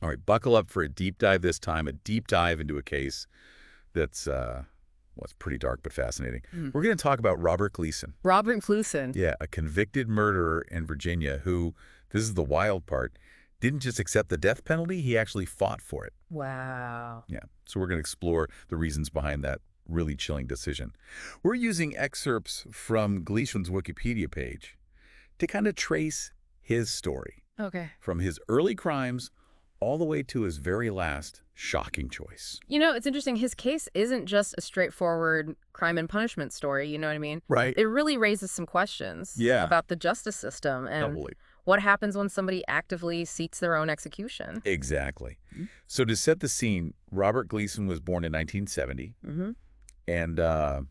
All right, buckle up for a deep dive this time, a deep dive into a case that's, well, it's pretty dark but fascinating. We're going to talk about Robert Gleason. Robert Gleason. Yeah, a convicted murderer in Virginia who, this is the wild part, didn't just accept the death penalty, he actually fought for it. Wow. Yeah, so we're going to explore the reasons behind that really chilling decision. We're using excerpts from Gleason's Wikipedia page to kind of trace his story, Okay. from his early crimes all the way to his very last shocking choice. You know, it's interesting. His case isn't just a straightforward crime and punishment story, you know what I mean? Right. It really raises some questions Yeah. about the justice system and Totally. what happens when somebody actively seeks their own execution. Exactly. So to set the scene, Robert Gleason was born in 1970, Mm-hmm. and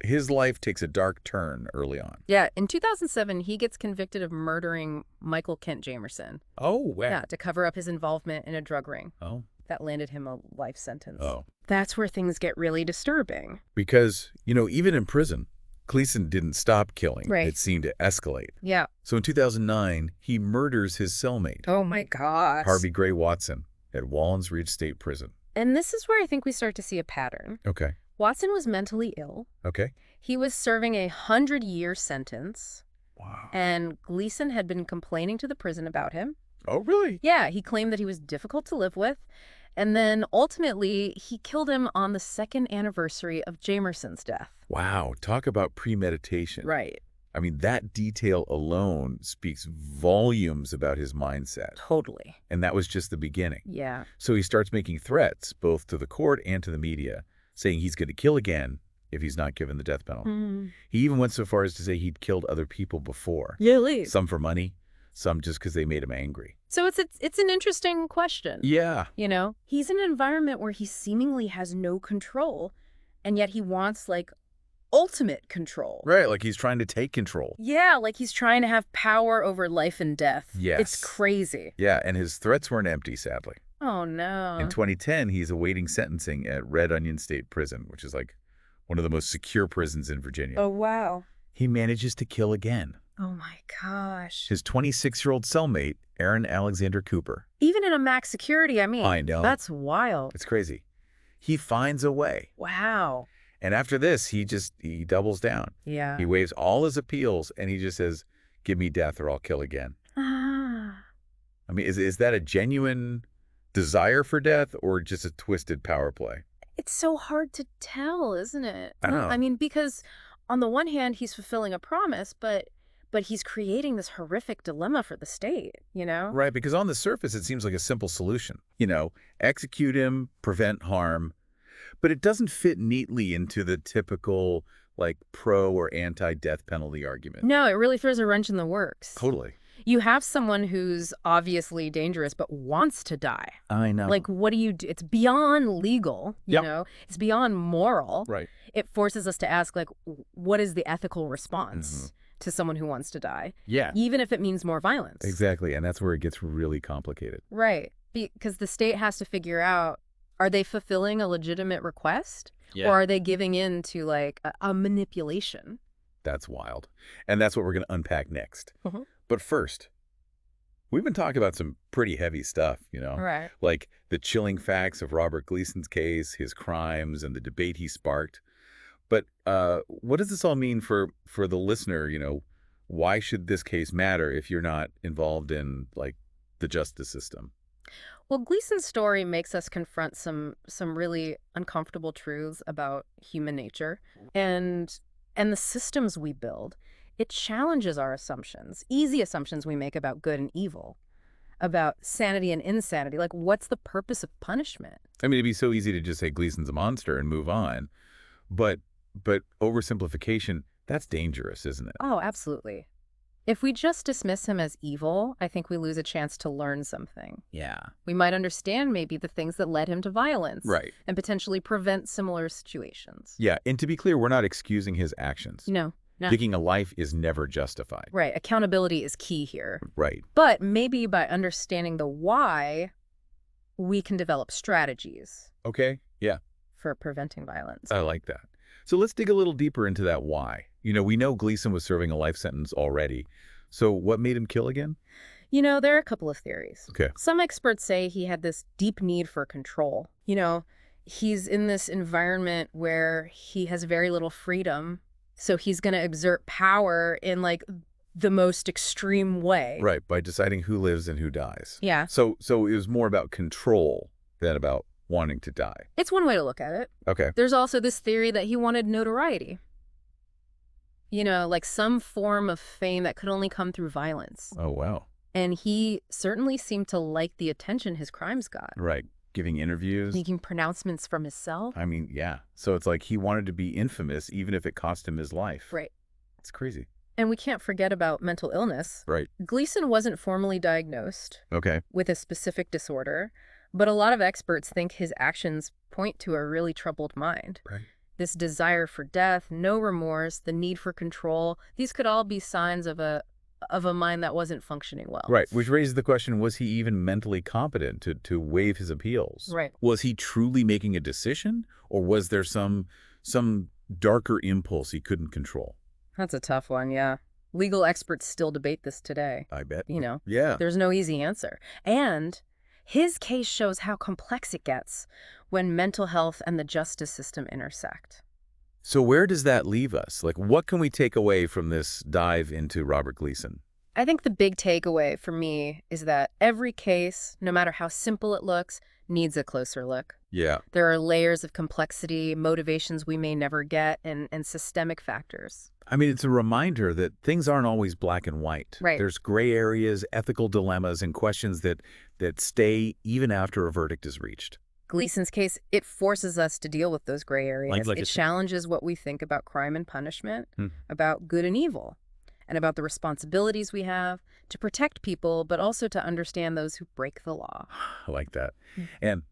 his life takes a dark turn early on. Yeah, in 2007, he gets convicted of murdering Michael Kent Jamerson. Oh, wow. Yeah, to cover up his involvement in a drug ring. Oh. That landed him a life sentence. Oh. That's where things get really disturbing. Because, even in prison, Gleason didn't stop killing. Right. It seemed to escalate. Yeah. So in 2009, he murders his cellmate, Oh my gosh. Harvey Gray Watson, at Wallens Ridge State Prison. And this is where I think we start to see a pattern. Okay. Watson was mentally ill. Okay. He was serving a 100-year sentence, Wow. and Gleason had been complaining to the prison about him. Oh, really? Yeah, he claimed that he was difficult to live with, and then ultimately he killed him on the 2nd anniversary of Jamerson's death. Wow. Talk about premeditation. Right. I mean, that detail alone speaks volumes about his mindset. Totally. And that was just the beginning. Yeah. So he starts making threats, both to the court and to the media, saying he's going to kill again if he's not given the death penalty. He even went so far as to say he'd killed other people before. Really? Some for money, some just because they made him angry. So it's an interesting question. Yeah. You know, he's in an environment where he seemingly has no control, and yet he wants, like, ultimate control. Right, like he's trying to take control. Yeah, like he's trying to have power over life and death. Yes. It's crazy. Yeah, and his threats weren't empty, sadly. Oh, no. In 2010, he's awaiting sentencing at Red Onion State Prison, which is like one of the most secure prisons in Virginia. Oh, wow. He manages to kill again. Oh, my gosh. His 26-year-old cellmate, Aaron Alexander Cooper. Even in a max security, I mean. I know. That's wild. It's crazy. He finds a way. Wow. And after this, he doubles down. Yeah. He waives all his appeals, and he just says, give me death or I'll kill again. Ah. I mean, is that a genuine desire for death or just a twisted power play? It's so hard to tell, isn't it? I know. I mean, because on the one hand, he's fulfilling a promise, but he's creating this horrific dilemma for the state, you know? Right, because on the surface, it seems like a simple solution. Execute him, prevent harm. But it doesn't fit neatly into the typical, like, pro or anti-death penalty argument. No, it really throws a wrench in the works. Totally. You have someone who's obviously dangerous but wants to die. I know. Like, what do you do? It's beyond legal, you Yep. know? It's beyond moral. Right. It forces us to ask, like, what is the ethical response to someone who wants to die? Yeah. Even if it means more violence. Exactly, and that's where it gets really complicated. Right. Because the state has to figure out, are they fulfilling a legitimate request? Yeah. Or are they giving in to, like, a manipulation? That's wild. And that's what we're going to unpack next. Mhm. But first, we've been talking about some pretty heavy stuff, Right. like the chilling facts of Robert Gleason's case, his crimes, and the debate he sparked. But what does this all mean for the listener? Why should this case matter if you're not involved in, like, the justice system? Well, Gleason's story makes us confront some really uncomfortable truths about human nature and the systems we build. It challenges our assumptions, easy assumptions we make about good and evil, about sanity and insanity. Like, what's the purpose of punishment? I mean, it'd be so easy to just say Gleason's a monster and move on. But oversimplification, that's dangerous, isn't it? Oh, absolutely. If we just dismiss him as evil, I think we lose a chance to learn something. Yeah. We might understand maybe the things that led him to violence. Right. And potentially prevent similar situations. Yeah, and to be clear, we're not excusing his actions. No. Taking a life is never justified. Right. Accountability is key here. Right. But maybe by understanding the why, we can develop strategies Okay. Yeah, for preventing violence. I like that. So let's dig a little deeper into that why. We know Gleason was serving a life sentence already. So what made him kill again? There are a couple of theories. Okay. Some experts say he had this deep need for control. He's in this environment where he has very little freedom, so he's going to exert power in like the most extreme way. Right, by deciding who lives and who dies. Yeah. So it was more about control than about wanting to die. It's one way to look at it. Okay. There's also this theory that he wanted notoriety. Like some form of fame that could only come through violence. Oh, wow. And he certainly seemed to like the attention his crimes got. Right. Giving interviews. Making pronouncements from himself. I mean, yeah. So it's like he wanted to be infamous even if it cost him his life. Right. It's crazy. And we can't forget about mental illness. Right. Gleason wasn't formally diagnosed Okay. with a specific disorder, but a lot of experts think his actions point to a really troubled mind. Right. This desire for death, no remorse, the need for control, these could all be signs of a mind that wasn't functioning well. Right, which raises the question, was he even mentally competent to waive his appeals? Right. Was he truly making a decision, or was there some darker impulse he couldn't control? That's a tough one, yeah. Legal experts still debate this today. I bet. Yeah. There's no easy answer. And his case shows how complex it gets when mental health and the justice system intersect. So where does that leave us? Like, what can we take away from this dive into Robert Gleason? I think the big takeaway for me is that every case, no matter how simple it looks, needs a closer look. Yeah. There are layers of complexity, motivations we may never get, and systemic factors. I mean, it's a reminder that things aren't always black and white. Right. There's gray areas, ethical dilemmas, and questions that stay even after a verdict is reached. Gleason's case, it forces us to deal with those gray areas. Like it challenges what we think about crime and punishment, Hmm. about good and evil, and about the responsibilities we have to protect people, but also to understand those who break the law. I like that. And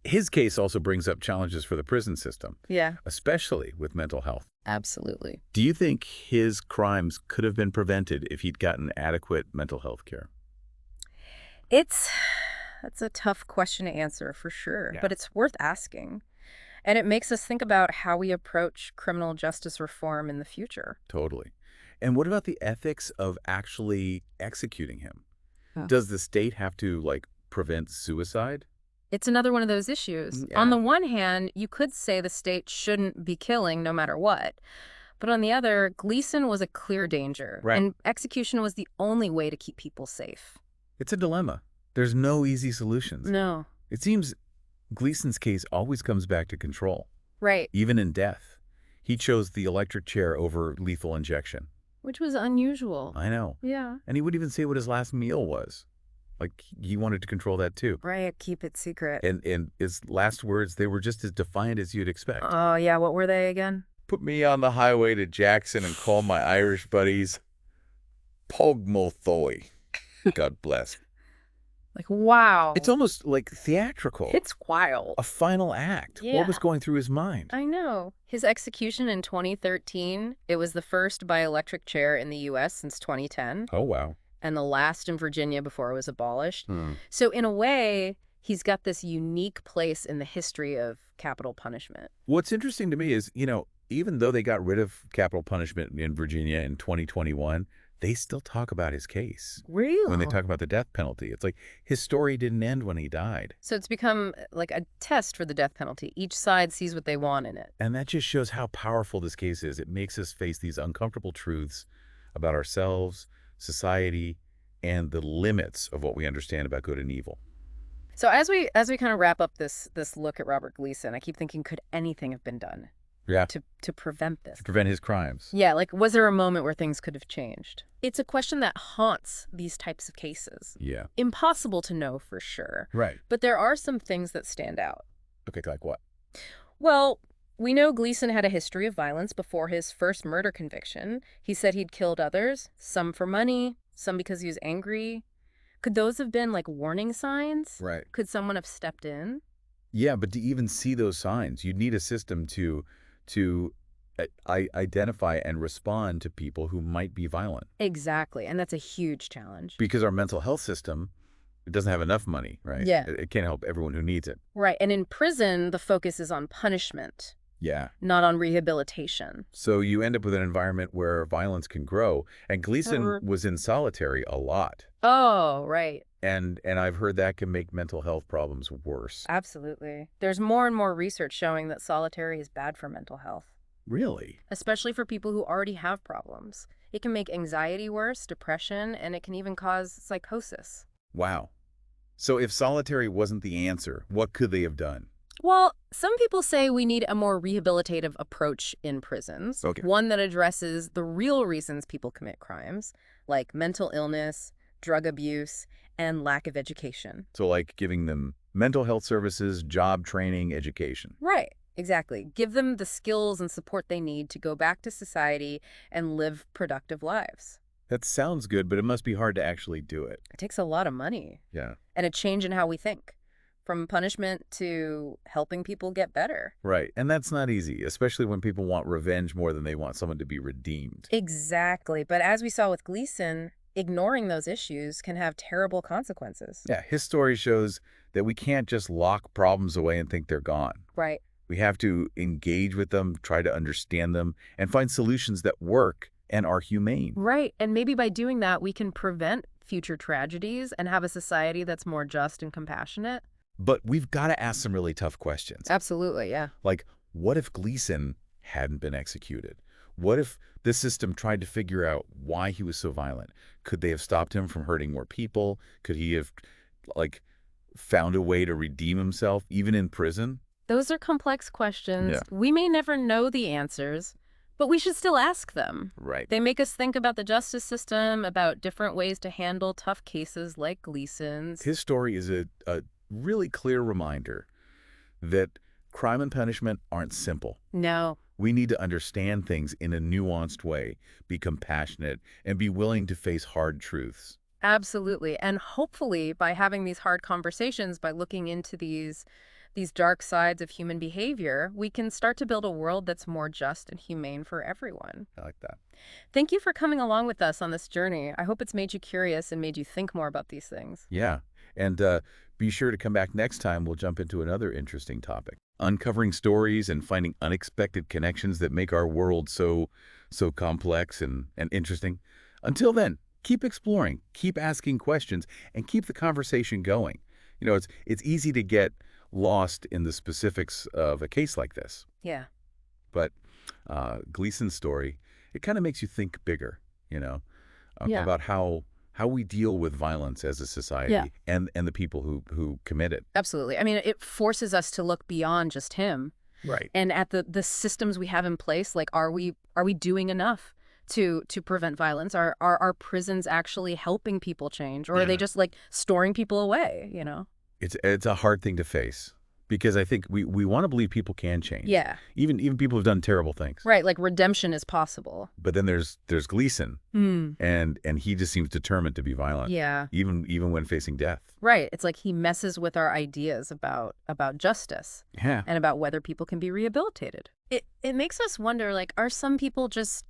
his case also brings up challenges for the prison system, Yeah, especially with mental health. absolutely. Do you think his crimes could have been prevented if he'd gotten adequate mental health care? That's a tough question to answer for sure, Yeah. but it's worth asking. And it makes us think about how we approach criminal justice reform in the future. Totally. And what about the ethics of actually executing him? Oh. Does the state have to, like, prevent suicide? It's another one of those issues. Yeah. On the one hand, you could say the state shouldn't be killing no matter what. But on the other, Gleason was a clear danger, Right. and execution was the only way to keep people safe. It's a dilemma. There's no easy solutions. No. It seems Gleason's case always comes back to control, Right. even in death. He chose the electric chair over lethal injection. Which was unusual. I know. Yeah. And he wouldn't even say what his last meal was. Like, he wanted to control that too. Right. Keep it secret. And his last words, they were just as defiant as you'd expect. Oh, yeah. What were they again? Put me on the highway to Jackson and call my Irish buddies Pogmothoy. God bless. Like, wow. It's almost like theatrical. It's wild. A final act. Yeah. What was going through his mind? I know. His execution in 2013, it was the first by electric chair in the U.S. since 2010, Oh, wow. and the last in Virginia before it was abolished. Hmm. So in a way, he's got this unique place in the history of capital punishment. What's interesting to me is, even though they got rid of capital punishment in Virginia in 2021, they still talk about his case. Really? When they talk about the death penalty. It's like his story didn't end when he died. So it's become like a test for the death penalty. Each side sees what they want in it. And that just shows how powerful this case is. It makes us face these uncomfortable truths about ourselves, society, and the limits of what we understand about good and evil. So as we kind of wrap up this look at Robert Gleason, I keep thinking, could anything have been done Yeah. to prevent this? To prevent his crimes. Yeah, like, was there a moment where things could have changed? It's a question that haunts these types of cases. Yeah. Impossible to know for sure. Right. But there are some things that stand out. Okay, like what? Well, we know Gleason had a history of violence before his first murder conviction. He said he'd killed others, some for money, some because he was angry. Could those have been like warning signs? Right. Could someone have stepped in? Yeah, but to even see those signs, you need a system to identify and respond to people who might be violent. Exactly. And that's a huge challenge. Because our mental health system, it doesn't have enough money, right? Yeah. It can't help everyone who needs it. Right. And in prison, the focus is on punishment, Yeah. not on rehabilitation. So you end up with an environment where violence can grow. And Gleason Er, was in solitary a lot. Oh, right. And I've heard that can make mental health problems worse. Absolutely. There's more and more research showing that solitary is bad for mental health, Really? especially for people who already have problems. It can make anxiety worse, depression, and it can even cause psychosis. Wow. So if solitary wasn't the answer, what could they have done? Well, some people say we need a more rehabilitative approach in prisons, Okay. one that addresses the real reasons people commit crimes, like mental illness, drug abuse, and lack of education. So like giving them mental health services, job training, education. Right, exactly. Give them the skills and support they need to go back to society and live productive lives. That sounds good, but it must be hard to actually do it. It takes a lot of money Yeah. and a change in how we think, from punishment to helping people get better. Right. And that's not easy, especially when people want revenge more than they want someone to be redeemed. Exactly. But as we saw with Gleason, ignoring those issues can have terrible consequences. Yeah, his story shows that we can't just lock problems away and think they're gone. Right. We have to engage with them, try to understand them, and find solutions that work and are humane. Right. And maybe by doing that, we can prevent future tragedies and have a society that's more just and compassionate. But we've got to ask some really tough questions. Absolutely, yeah. Like, what if Gleason hadn't been executed? What if the system tried to figure out why he was so violent? Could they have stopped him from hurting more people? Could he have, like, found a way to redeem himself, even in prison? Those are complex questions. Yeah. We may never know the answers, but we should still ask them. Right. They make us think about the justice system, about different ways to handle tough cases like Gleason's. His story is a really clear reminder that crime and punishment aren't simple. No. We need to understand things in a nuanced way, be compassionate, and be willing to face hard truths. Absolutely. And hopefully by having these hard conversations, by looking into these dark sides of human behavior, we can start to build a world that's more just and humane for everyone. I like that. Thank you for coming along with us on this journey. I hope it's made you curious and made you think more about these things. Yeah. And be sure to come back next time. We'll jump into another interesting topic. Uncovering stories and finding unexpected connections that make our world so complex and interesting. Until then, keep exploring, keep asking questions, and keep the conversation going. You know, it's easy to get lost in the specifics of a case like this. Yeah. But Gleason's story, it kind of makes you think bigger, you know, Yeah. about how we deal with violence as a society Yeah. and the people who commit it. Absolutely. I mean, it forces us to look beyond just him Right. and at the systems we have in place. Like, are we doing enough to prevent violence? Are our prisons actually helping people change, or are they Yeah. just like storing people away, you know? It's a hard thing to face because I think we want to believe people can change. Yeah. Even people who've done terrible things. Right, like redemption is possible. But then there's Gleason, Hmm. and he just seems determined to be violent. Yeah. Even when facing death. Right. It's like he messes with our ideas about justice Yeah. and about whether people can be rehabilitated. It makes us wonder, like, are some people just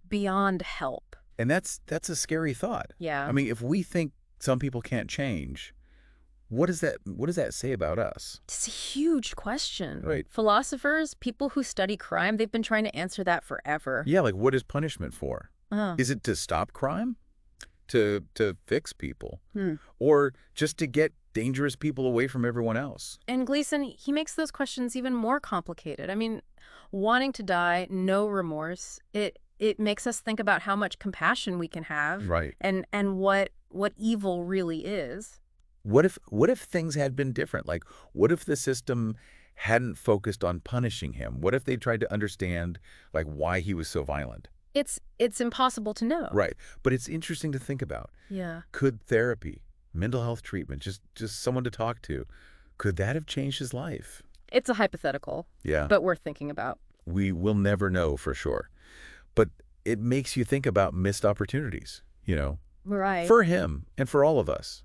beyond help? And that's a scary thought. Yeah. I mean, if we think some people can't change, what does that say about us? It's a huge question. Right. Philosophers, people who study crime, they've been trying to answer that forever. Yeah, like what is punishment for? Oh. Is it to stop crime? To fix people? Hmm. Or just to get dangerous people away from everyone else? And Gleason, he makes those questions even more complicated. I mean, wanting to die, no remorse, it makes us think about how much compassion we can have. Right. And what evil really is. What if things had been different? Like, what if the system hadn't focused on punishing him? What if they tried to understand, like, why he was so violent? It's impossible to know. Right. But it's interesting to think about. Yeah. Could therapy, mental health treatment, just someone to talk to, could that have changed his life? It's a hypothetical, Yeah. but worth thinking about. We will never know for sure. But it makes you think about missed opportunities, you know, Right. for him and for all of us.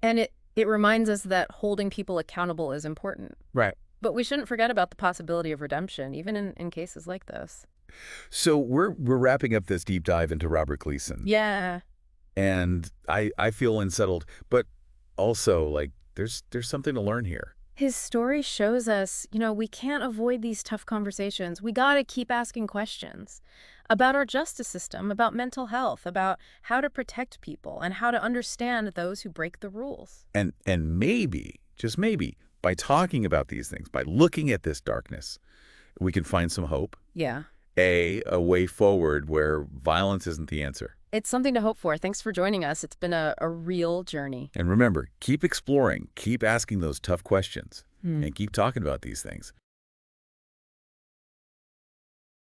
And it reminds us that holding people accountable is important. Right. But we shouldn't forget about the possibility of redemption, even in cases like this. So we're wrapping up this deep dive into Robert Gleason. Yeah. And I feel unsettled, but also like there's something to learn here. His story shows us, we can't avoid these tough conversations. We got to keep asking questions about our justice system, about mental health, about how to protect people, and how to understand those who break the rules. And maybe, just maybe, by talking about these things, by looking at this darkness, we can find some hope. Yeah. A way forward where violence isn't the answer. It's something to hope for. Thanks for joining us. It's been a real journey. And remember, keep exploring, keep asking those tough questions, and keep talking about these things.